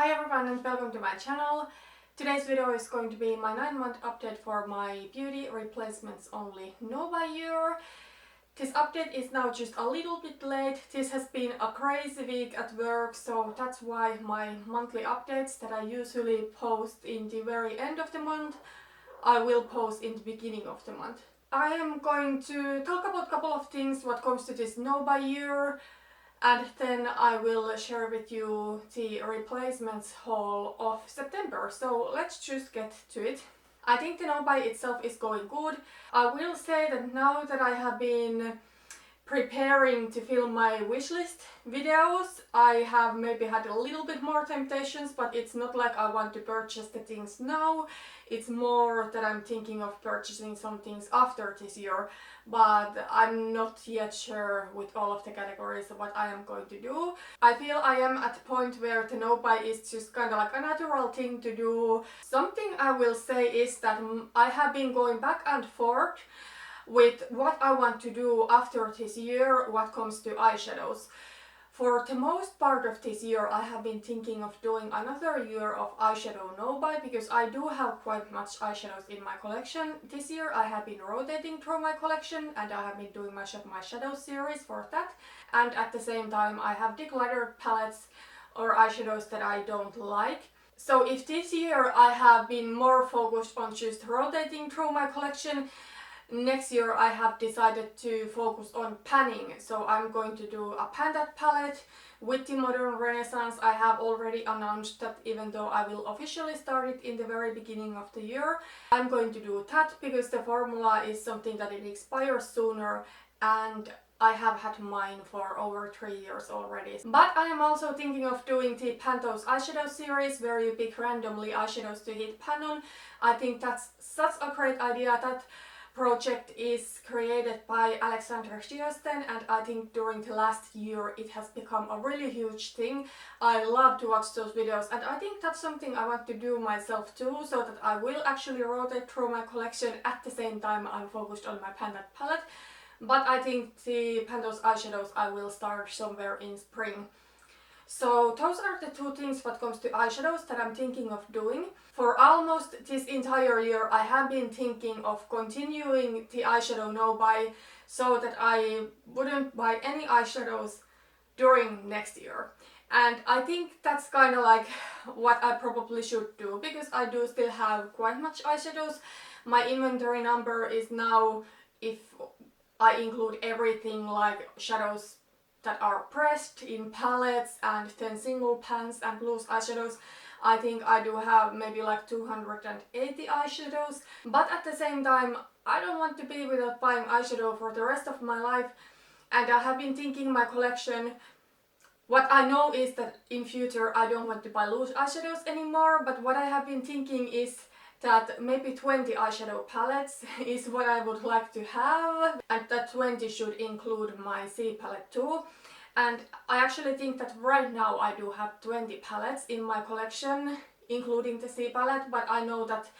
Hi everyone and welcome to my channel. Today's video is going to be my 9-month update for my beauty replacements only Nova year. This update is now just a little bit late. This has been a crazy week at work, so that's why my monthly updates that I usually post in the very end of the month, I will post in the beginning of the month. I am going to talk about a couple of things what comes to this Nova year, and then I will share with you the replacements haul of September. So let's just get to it. I think the Nova itself is going good. I will say that now that I have been preparing to film my wishlist videos, I have maybe had a little bit more temptations, but it's not like I want to purchase the things now. It's more that I'm thinking of purchasing some things after this year, but I'm not yet sure with all of the categories of what I am going to do. I feel I am at the point where the no-buy is just kind of like a natural thing to do. Something I will say is that I have been going back and forth with what I want to do after this year what comes to eyeshadows. For the most part of this year I have been thinking of doing another year of eyeshadow no-buy because I do have quite much eyeshadows in my collection. This year I have been rotating through my collection and I have been doing much of my shadow series for that, and at the same time I have decluttered palettes or eyeshadows that I don't like. So if this year I have been more focused on just rotating through my collection, next year I have decided to focus on panning, so I'm going to do a pan that palette with the Modern Renaissance. I have already announced that even though I will officially start it in the very beginning of the year, I'm going to do that because the formula is something that it expires sooner and I have had mine for over 3 years already. But I am also thinking of doing the Pantos eyeshadow series where you pick randomly eyeshadows to hit pan on. I think that's such a great idea. That project is created by Alexander Stiosten, and I think during the last year it has become a really huge thing. I love to watch those videos and I think that's something I want to do myself too, so that I will actually rotate through my collection at the same time I'm focused on my Pandat palette. But I think the Pantos eyeshadows I will start somewhere in spring. So those are the two things what comes to eyeshadows that I'm thinking of doing. For almost this entire year I have been thinking of continuing the eyeshadow no-buy so that I wouldn't buy any eyeshadows during next year. And I think that's kind of like what I probably should do because I do still have quite much eyeshadows. My inventory number is now, if I include everything like shadows that are pressed in palettes and then single pans and loose eyeshadows, I think I do have maybe like 280 eyeshadows. But at the same time I don't want to be without buying eyeshadow for the rest of my life, and I have been thinking my collection. What I know is that in future I don't want to buy loose eyeshadows anymore, but what I have been thinking is that maybe 20 eyeshadow palettes is what I would like to have, and that 20 should include my C palette too. And I actually think that right now I do have 20 palettes in my collection, including the C palette, but I know that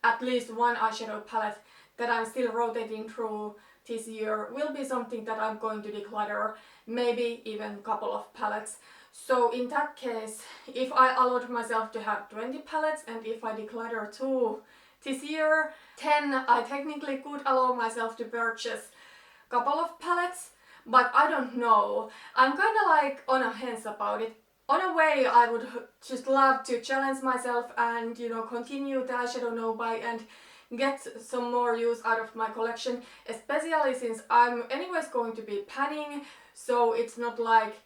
at least one eyeshadow palette that I'm still rotating through this year will be something that I'm going to declutter, maybe even a couple of palettes. So in that case, if I allowed myself to have 20 palettes and if I declutter 2 this year, then I technically could allow myself to purchase a couple of palettes, but I don't know. I'm kind of like on a hence about it. On a way I would just love to challenge myself and, you know, continue the eyeshadow no-buy and get some more use out of my collection, especially since I'm anyways going to be panning, so it's not like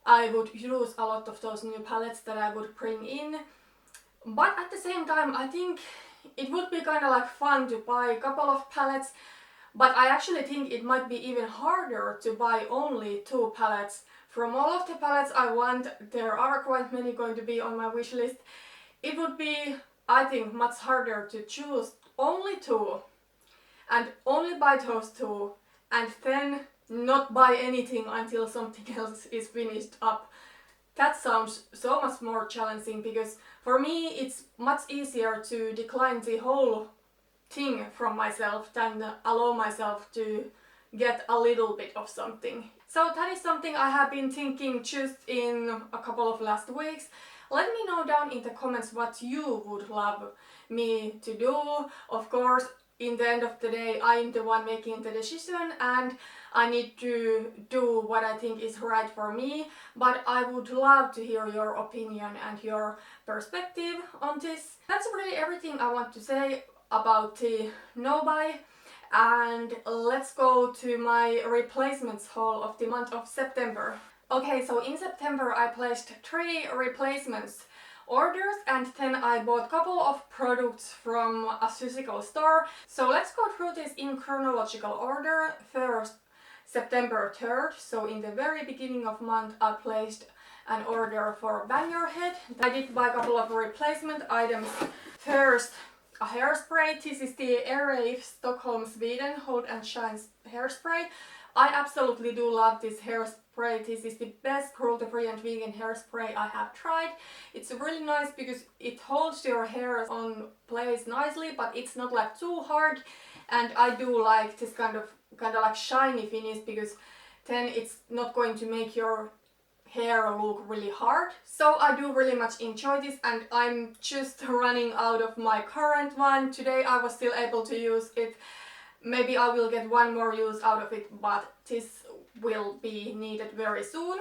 I would use a lot of those new palettes that I would bring in. But at the same time I think it would be kind of like fun to buy a couple of palettes, but I actually think it might be even harder to buy only 2 palettes. From all of the palettes I want, there are quite many going to be on my wish list. It would be, I think, much harder to choose only 2 and only buy those 2 and then not buy anything until something else is finished up. That sounds so much more challenging because for me it's much easier to decline the whole thing from myself than allow myself to get a little bit of something. So that is something I have been thinking just in a couple of last weeks. Let me know down in the comments what you would love me to do. Of course, in the end of the day, I'm the one making the decision and I need to do what I think is right for me, but I would love to hear your opinion and your perspective on this. That's really everything I want to say about the no-buy, and let's go to my replacements haul of the month of September. Okay, so in September I placed 3 replacements orders and then I bought a couple of products from a physical store. So let's go through this in chronological order. First, September 3rd, so in the very beginning of month I placed an order for bang your head. I did buy a couple of replacement items. First, a hairspray. This is the Acure Stockholm, Sweden Hold and Shine hairspray. I absolutely do love this hairspray. This is the best cruelty-free and vegan hairspray I have tried. It's really nice because it holds your hair on place nicely, but it's not like too hard. And I do like this kind of like shiny finish because then it's not going to make your hair look really hard. So I do really much enjoy this, and I'm just running out of my current one. Today I was still able to use it. Maybe I will get one more use out of it, but this will be needed very soon.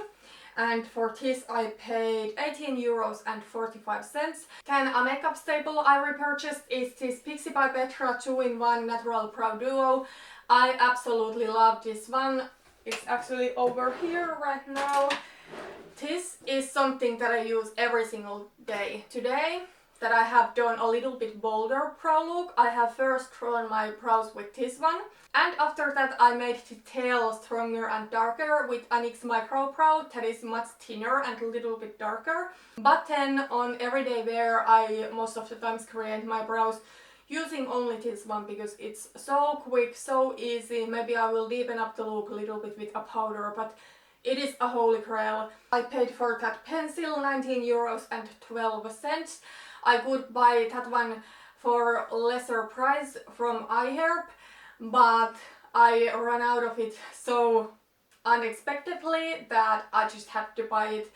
And for this I paid 18 euros and 45 cents. Then a makeup staple I repurchased is this Pixi by Petra 2-in-1 Natural Brow Duo. I absolutely love this one. It's actually over here right now. This is something that I use every single day. Today, that I have done a little bit bolder brow look, I have first drawn my brows with this one, and after that I made the tail stronger and darker with NYX Micro Brow that is much thinner and a little bit darker. But then on everyday wear I most of the times create my brows using only this one because it's so quick, so easy. Maybe I will deepen up the look a little bit with a powder, but it is a holy grail. I paid for that pencil 19 euros and 12 cents. I could buy that one for lesser price from iHerb, but I ran out of it so unexpectedly that I just had to buy it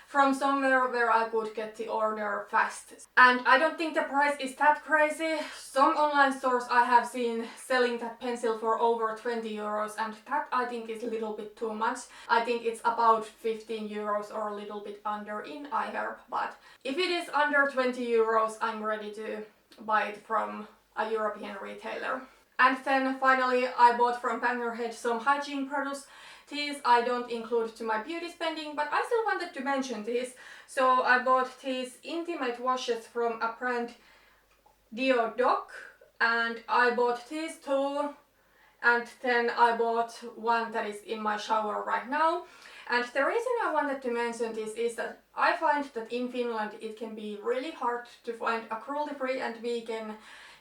from somewhere where I could get the order fast. And I don't think the price is that crazy. Some online stores I have seen selling that pencil for over 20 euros, and that I think is a little bit too much. I think it's about 15 euros or a little bit under in iHerb, but if it is under 20 euros I'm ready to buy it from a European retailer. And then finally I bought from Bang Your Head some hygiene products. These I don't include to my beauty spending, but I still wanted to mention this. So I bought these intimate washes from a brand DeoDoc, and I bought these 2, and then I bought one that is in my shower right now. And the reason I wanted to mention this is that I find that in Finland it can be really hard to find a cruelty-free and vegan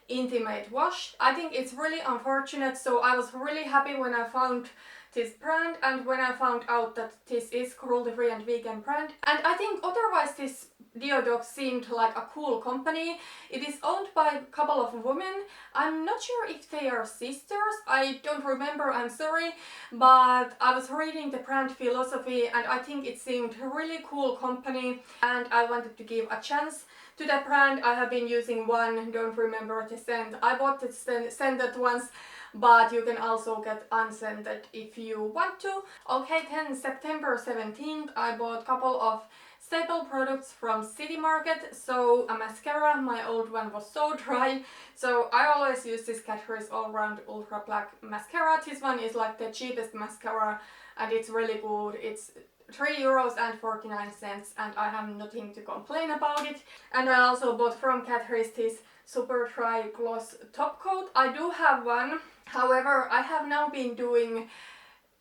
intimate wash. I think it's really unfortunate, so I was really happy when I found this brand and when I found out that this is cruelty-free and vegan brand. And I think otherwise this DeoDoc seemed like a cool company. It is owned by a couple of women. I'm not sure if they are sisters. I don't remember, I'm sorry. But I was reading the brand philosophy and I think it seemed a really cool company. And I wanted to give a chance to that brand. I have been using one, don't remember the scent. I bought the scented ones, but you can also get unscented if you want to. Okay, then September 17th I bought a couple of staple products from City Market. So a mascara, my old one was so dry, so I always use this Catrice All Round Ultra Black Mascara. This one is like the cheapest mascara and it's really good. It's 3 euros and 49 cents and I have nothing to complain about it. And I also bought from Catrice this Super Dry Gloss Top Coat. I do have one, however I have now been doing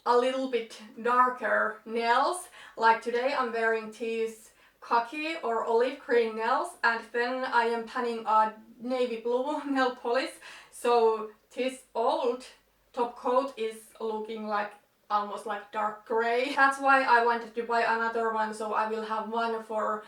a little bit darker nails. Like today I'm wearing these khaki or olive green nails, and then I am panning a navy blue nail polish. So this old top coat is looking like almost like dark gray. That's why I wanted to buy another one, so I will have one for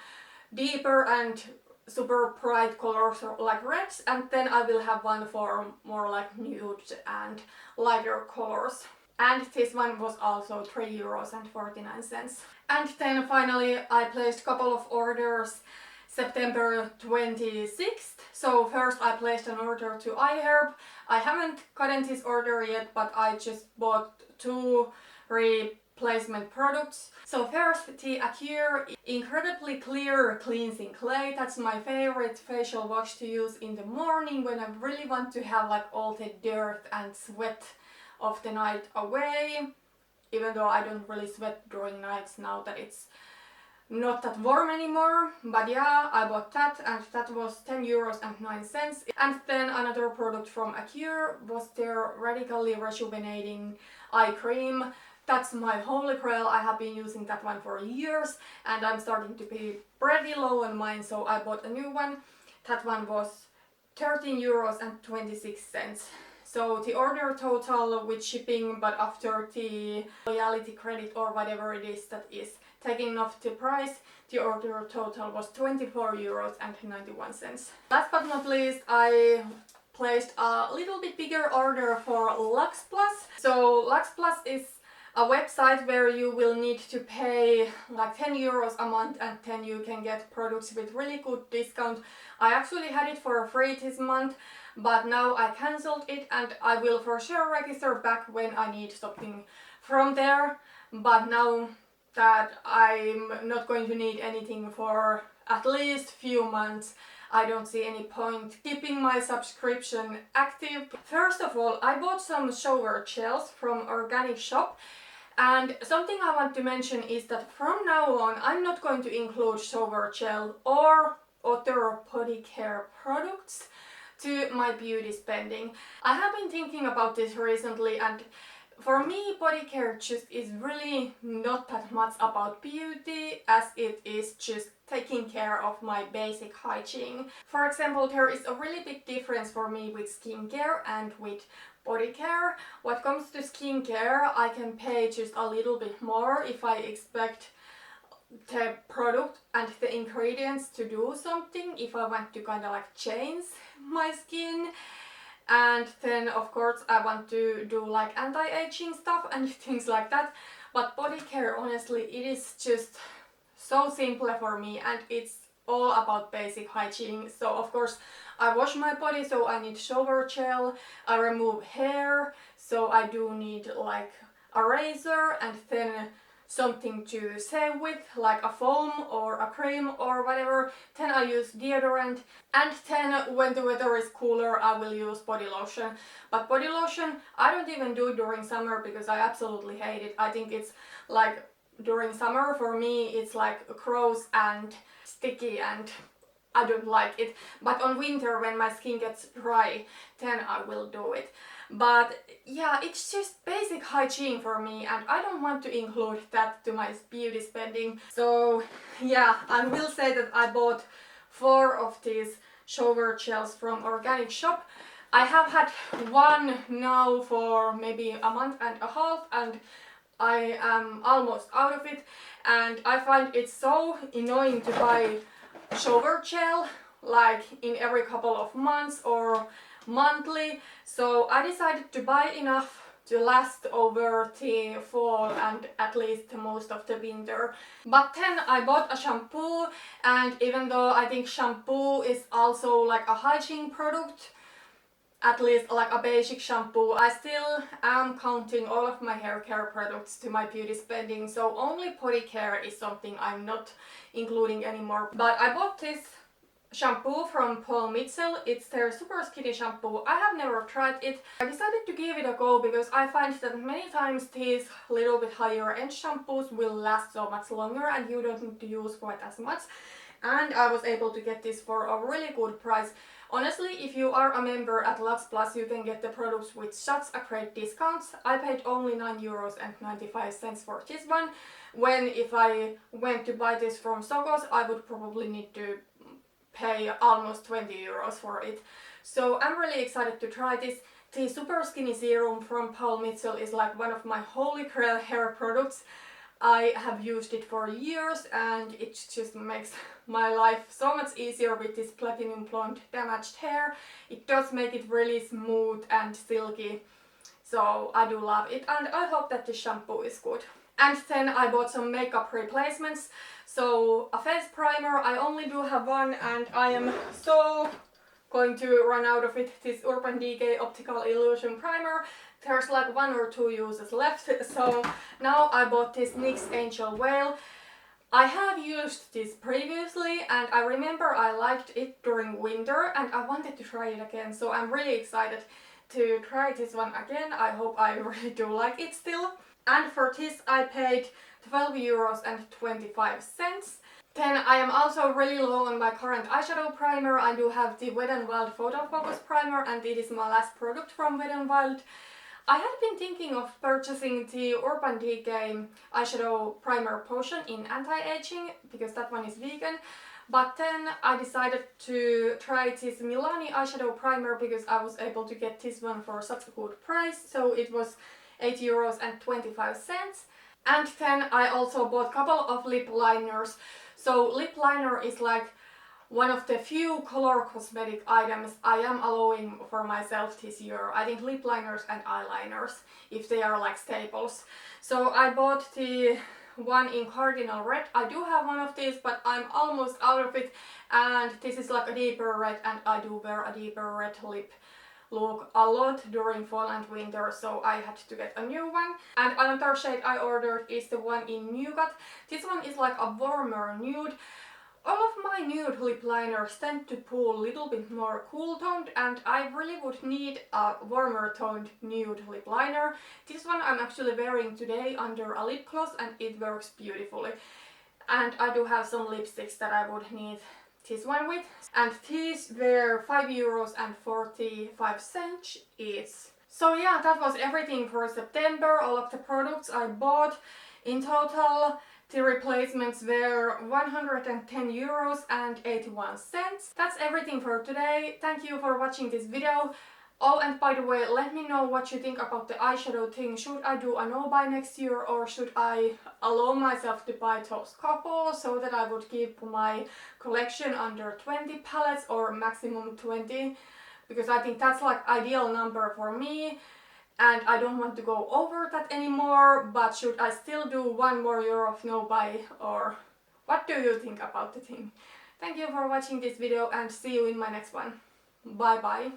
deeper and super bright colors like reds, and then I will have one for more like nude and lighter colors. and this one was also 3 euros and 49 cents. And then finally I placed a couple of orders September 26th. So first I placed an order to iHerb. I haven't gotten this order yet, but I just bought 2 replacement products. So first, the Acure incredibly clear cleansing clay. That's my favorite facial wash to use in the morning when I really want to have like all the dirt and sweat of the night away. Even though I don't really sweat during nights now that it's not that warm anymore. But yeah, I bought that and that was 10 euros and 9 cents. And then another product from Acure was their radically rejuvenating eye cream. That's my holy grail. I have been using that one for years and I'm starting to be pretty low on mine, so I bought a new one. That one was 13 euros and 26 cents. So the order total with shipping, but after the loyalty credit or whatever it is that is taking off the price, the order total was 24 euros and 91 cents. Last but not least, I placed a little bit bigger order for Lux Plus. So Lux Plus is a website where you will need to pay like 10 euros a month and then you can get products with really good discount. I actually had it for free this month, but now I cancelled it and I will for sure register back when I need something from there. But now that I'm not going to need anything for at least few months, I don't see any point keeping my subscription active. First of all, I bought some shower gels from Organic Shop. And something I want to mention is that from now on I'm not going to include shower gel or other body care products to my beauty spending. I have been thinking about this recently, and for me body care just is really not that much about beauty as it is just taking care of my basic hygiene. For example, there is a really big difference for me with skincare and with body care. What comes to skincare, I can pay just a little bit more if I expect the product and the ingredients to do something, if I want to kind of like change my skin. And then of course I want to do like anti-aging stuff and things like that. But body care, honestly, it is just so simple for me and it's all about basic hygiene. So of course I wash my body, so I need shower gel. I remove hair, so I do need like a razor and then something to shave with, like a foam or a cream or whatever. Then I use deodorant, and then when the weather is cooler I will use body lotion. But body lotion I don't even do during summer because I absolutely hate it. I think it's like during summer for me it's like gross and sticky and I don't like it. But on winter when my skin gets dry, then I will do it. But yeah, it's just basic hygiene for me and I don't want to include that to my beauty spending. So yeah, I will say that I bought 4 of these shower gels from Organic Shop. I have had one now for maybe a month and a half and I am almost out of it, and I find it so annoying to buy shower gel like in every couple of months or monthly. So I decided to buy enough to last over the fall and at least most of the winter. But then I bought a shampoo, and even though I think shampoo is also like a hygiene product, at least like a basic shampoo, I still am counting all of my hair care products to my beauty spending, so only body care is something I'm not including anymore. But I bought this shampoo from Paul Mitchell. It's their super skinny shampoo. I have never tried it. I decided to give it a go because I find that many times these little bit higher end shampoos will last so much longer and you don't need to use quite as much. And I was able to get this for a really good price. Honestly, if you are a member at Lux Plus, you can get the products with such a great discount. I paid only 9 euros and 95 cents for this one, when if I went to buy this from Stockholm, I would probably need to pay almost 20 euros for it. So I'm really excited to try this. The Super Skinny Serum from Paul Mitchell is like one of my holy grail hair products. I have used it for years and it just makes my life so much easier with this platinum blonde damaged hair. It does make it really smooth and silky. So I do love it, and I hope that this shampoo is good. And then I bought some makeup replacements. So a face primer, I only do have one, and I am so going to run out of it. This Urban Decay Optical Illusion Primer. There's like 1 or 2 uses left, so now I bought this NYX Angel Whale. I have used this previously, and I remember I liked it during winter, and I wanted to try it again, so I'm really excited to try this one again. I hope I really do like it still. And for this I paid €12.25. Then I am also really low on my current eyeshadow primer. I do have the Wet n Wild Photo Focus Primer, and it is my last product from Wet n Wild. I had been thinking of purchasing the Urban Decay Eyeshadow Primer Potion in anti-aging, because that one is vegan. But then I decided to try this Milani eyeshadow primer because I was able to get this one for such a good price. So it was €8.25. And then I also bought a couple of lip liners. So lip liner is like one of the few color cosmetic items I am allowing for myself this year. I think lip liners and eyeliners, if they are like staples. So I bought the one in Cardinal Red. I do have one of these, but I'm almost out of it. And this is like a deeper red, and I do wear a deeper red lip look a lot during fall and winter, so I had to get a new one. And another shade I ordered is the one in Nougat. This one is like a warmer nude. All of my nude lip liners tend to pull a little bit more cool toned, and I really would need a warmer toned nude lip liner. This one I'm actually wearing today under a lip gloss, and it works beautifully. And I do have some lipsticks that I would need this one with, and these were €5.45 each. So yeah, that was everything for September, all of the products I bought. In total, the replacements were €110.81. That's everything for today. Thank you for watching this video. Oh, and by the way, let me know what you think about the eyeshadow thing. Should I do a no-buy next year, or should I allow myself to buy those couple so that I would keep my collection under 20 palettes or maximum 20? Because I think that's like ideal number for me, and I don't want to go over that anymore. But should I still do 1 more year of no-buy, or what do you think about the thing? Thank you for watching this video, and see you in my next one. Bye bye.